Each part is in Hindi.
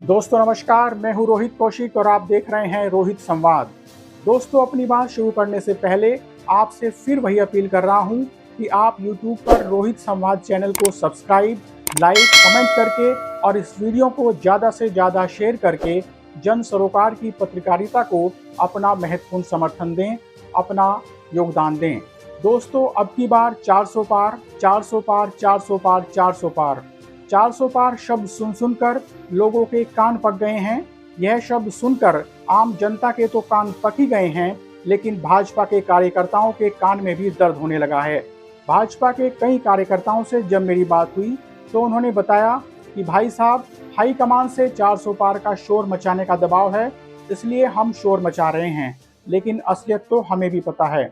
दोस्तों नमस्कार, मैं हूं रोहित कौशिक और आप देख रहे हैं रोहित संवाद। दोस्तों अपनी बात शुरू करने से पहले आपसे फिर वही अपील कर रहा हूं कि आप YouTube पर रोहित संवाद चैनल को सब्सक्राइब, लाइक, कमेंट करके और इस वीडियो को ज़्यादा से ज़्यादा शेयर करके जन सरोकार की पत्रकारिता को अपना महत्वपूर्ण समर्थन दें, अपना योगदान दें। दोस्तों अब की बार 400 पार, 400 पार, 400 पार, 400 पार, 400 पार शब्द सुनकर लोगों के कान पक गए हैं। यह शब्द सुनकर आम जनता के तो कान पक ही गए हैं, लेकिन भाजपा के कार्यकर्ताओं के कान में भी दर्द होने लगा है। भाजपा के कई कार्यकर्ताओं से जब मेरी बात हुई तो उन्होंने बताया कि भाई साहब, हाईकमान से 400 पार का शोर मचाने का दबाव है, इसलिए हम शोर मचा रहे हैं, लेकिन असलियत तो हमें भी पता है।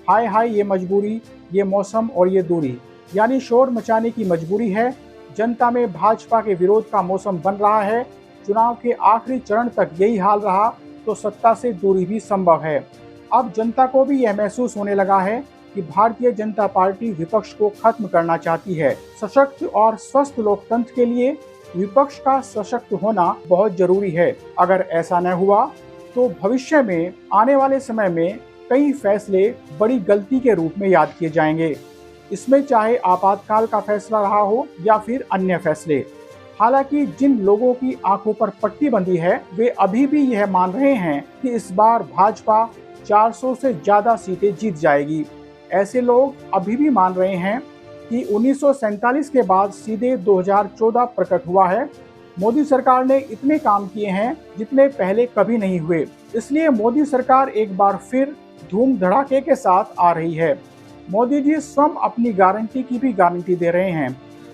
हाय हाय ये मजबूरी, ये मौसम और ये दूरी, यानी शोर मचाने की मजबूरी है। जनता में भाजपा के विरोध का मौसम बन रहा है। चुनाव के आखिरी चरण तक यही हाल रहा तो सत्ता से दूरी भी संभव है। अब जनता को भी यह महसूस होने लगा है कि भारतीय जनता पार्टी विपक्ष को खत्म करना चाहती है। सशक्त और स्वस्थ लोकतंत्र के लिए विपक्ष का सशक्त होना बहुत जरूरी है। अगर ऐसा न हुआ तो भविष्य में आने वाले समय में कई फैसले बड़ी गलती के रूप में याद किए जाएंगे। इसमें चाहे आपातकाल का फैसला रहा हो या फिर अन्य फैसले। हालांकि जिन लोगों की आंखों पर पट्टी बंधी है वे अभी भी यह मान रहे हैं कि इस बार भाजपा 400 से ज्यादा सीटें जीत जाएगी। ऐसे लोग अभी भी मान रहे हैं कि 1947 के बाद सीधे 2014 प्रकट हुआ है। मोदी सरकार ने इतने काम किए हैं जितने पहले कभी नहीं हुए, इसलिए मोदी सरकार एक बार फिर धूम धड़ाके के साथ आ रही है। मोदी जी स्वयं अपनी गारंटी की भी गारंटी दे रहे हैं।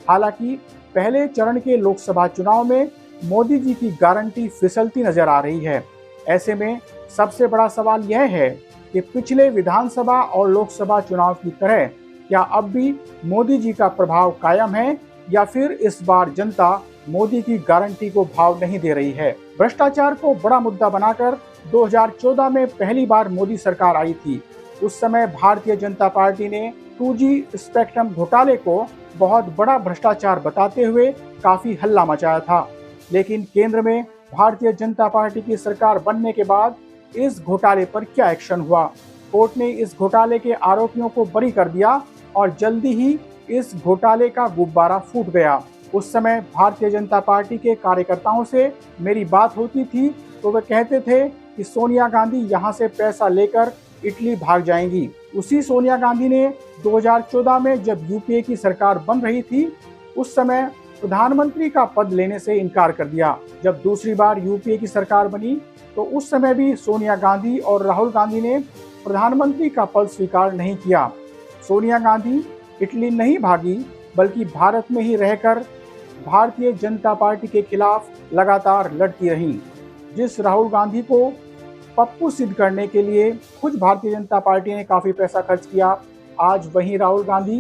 हालांकि पहले चरण के लोकसभा चुनाव में मोदी जी की गारंटी फिसलती नजर आ रही है। ऐसे में सबसे बड़ा सवाल यह है कि पिछले विधानसभा और लोकसभा चुनाव की तरह क्या अब भी मोदी जी का प्रभाव कायम है या फिर इस बार जनता मोदी की गारंटी को भाव नहीं दे रही है। भ्रष्टाचार को बड़ा मुद्दा बनाकर 2014 में पहली बार मोदी सरकार आई थी। उस समय भारतीय जनता पार्टी ने 2G स्पेक्ट्रम घोटाले को बहुत बड़ा भ्रष्टाचार बताते हुए काफी हल्ला मचाया था। लेकिन केंद्र में भारतीय जनता पार्टी की सरकार बनने के बाद इस घोटाले पर क्या एक्शन हुआ? कोर्ट ने इस घोटाले के आरोपियों को बरी कर दिया और जल्दी ही इस घोटाले का गुब्बारा फूट गया। उस समय भारतीय जनता पार्टी के कार्यकर्ताओं से मेरी बात होती थी तो वे कहते थे कि सोनिया गांधी यहाँ से पैसा लेकर इटली भाग जाएंगी। उसी सोनिया गांधी ने 2014 में जब यूपीए की सरकार बन रही थी उस समय प्रधानमंत्री का पद लेने से इनकार कर दिया। जब दूसरी बार यूपीए की सरकार बनी तो उस समय भी सोनिया गांधी और राहुल गांधी ने प्रधानमंत्री का पद स्वीकार नहीं किया। सोनिया गांधी इटली नहीं भागी बल्कि भारत में ही रहकर भारतीय जनता पार्टी के खिलाफ लगातार लड़ती रहीं। जिस राहुल गांधी को पप्पू सिद्ध करने के लिए खुद भारतीय जनता पार्टी ने काफ़ी पैसा खर्च किया, आज वही राहुल गांधी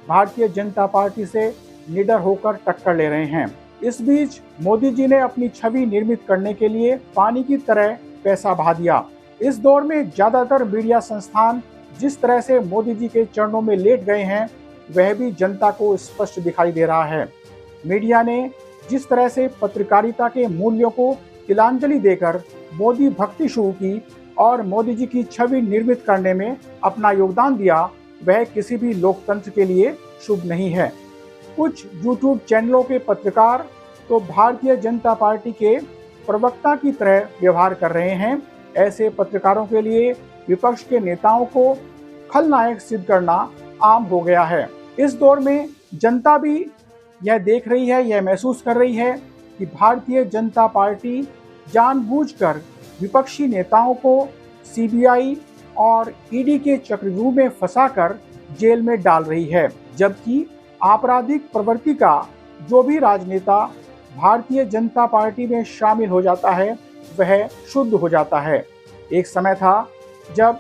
भारतीय जनता पार्टी से निडर होकर टक्कर ले रहे हैं। इस बीच मोदी जी ने अपनी छवि निर्मित करने के लिए पानी की तरह पैसा बहा दिया। इस दौर में ज़्यादातर मीडिया संस्थान जिस तरह से मोदी जी के चरणों में लेट गए हैं वह भी जनता को स्पष्ट दिखाई दे रहा है। मीडिया ने जिस तरह से पत्रकारिता के मूल्यों को तिलांजलि देकर मोदी भक्ति शुरू की और मोदी जी की छवि निर्मित करने में अपना योगदान दिया, वह किसी भी लोकतंत्र के लिए शुभ नहीं है। कुछ YouTube चैनलों के पत्रकार तो भारतीय जनता पार्टी के प्रवक्ता की तरह व्यवहार कर रहे हैं। ऐसे पत्रकारों के लिए विपक्ष के नेताओं को खलनायक सिद्ध करना आम हो गया है। इस दौर में जनता भी यह देख रही है, यह महसूस कर रही है कि भारतीय जनता पार्टी जानबूझकर विपक्षी नेताओं को सीबीआई और ईडी के चक्रव्यूह में फंसाकर जेल में डाल रही है, जबकि आपराधिक प्रवृत्ति का जो भी राजनेता भारतीय जनता पार्टी में शामिल हो जाता है वह शुद्ध हो जाता है। एक समय था जब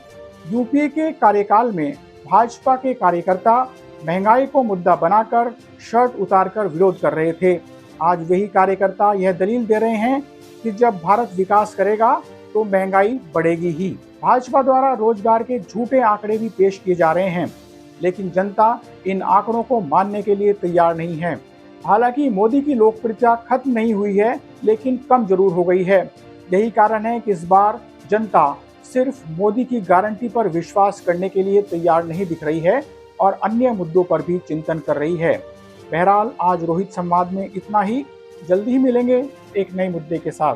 यूपीए के कार्यकाल में भाजपा के कार्यकर्ता महंगाई को मुद्दा बनाकर शर्ट उतारकर विरोध कर रहे थे। आज वही कार्यकर्ता यह दलील दे रहे हैं कि जब भारत विकास करेगा तो महंगाई बढ़ेगी ही। भाजपा द्वारा रोजगार के झूठे आंकड़े भी पेश किए जा रहे हैं, लेकिन जनता इन आंकड़ों को मानने के लिए तैयार नहीं है। हालांकि मोदी की लोकप्रियता खत्म नहीं हुई है, लेकिन कम जरूर हो गई है। यही कारण है कि इस बार जनता सिर्फ मोदी की गारंटी पर विश्वास करने के लिए तैयार नहीं दिख रही है और अन्य मुद्दों पर भी चिंतन कर रही है। बहरहाल आज रोहित संवाद में इतना ही। जल्दी ही मिलेंगे एक नए मुद्दे के साथ।